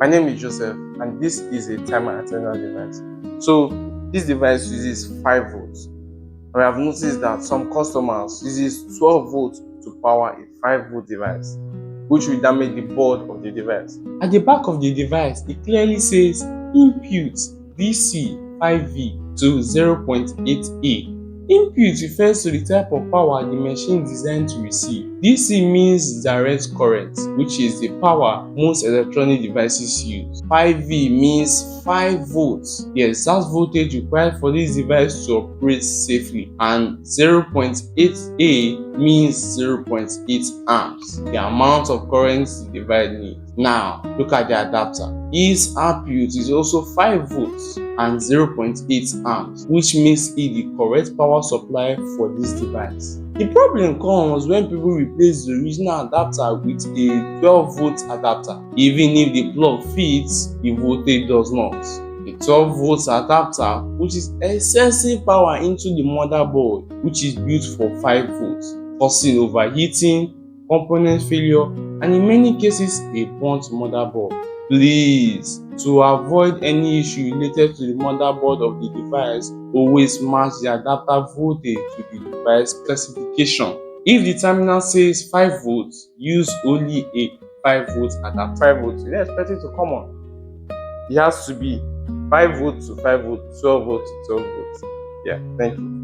My name is Joseph, and this is a timer attendance device. So this device uses 5 volts. We have noticed that some customers uses 12 volts to power a 5-volt device, which will damage the board of the device. At the back of the device, it clearly says input DC 5V to 0.8A. Input refers to the type of power the machine is designed to receive. DC means direct current, which is the power most electronic devices use. 5V means 5 volts. Yes, that's voltage required for this device to operate safely. And 0.8A means 0.8 amps, the amount of current the device needs. Now, look at the adapter. Its output is also 5 volts and 0.8 amps, which makes it the correct power supply for this device. The problem comes when people replace the original adapter with a 12-volt adapter. Even if the plug fits, the voltage does not. The 12-volt adapter pushes excessive power into the motherboard, which is built for 5 volts, causing overheating, component failure, and in many cases a burnt motherboard. Please, to avoid any issue related to the motherboard of the device, always match the adapter voltage to the device specification. If the terminal says 5 volts, use only a 5-volt adapter. 5 volts, you don't expect it to come on. It has to be 5 volts to 5 volts, 12 volts to 12 volts. Yeah, thank you.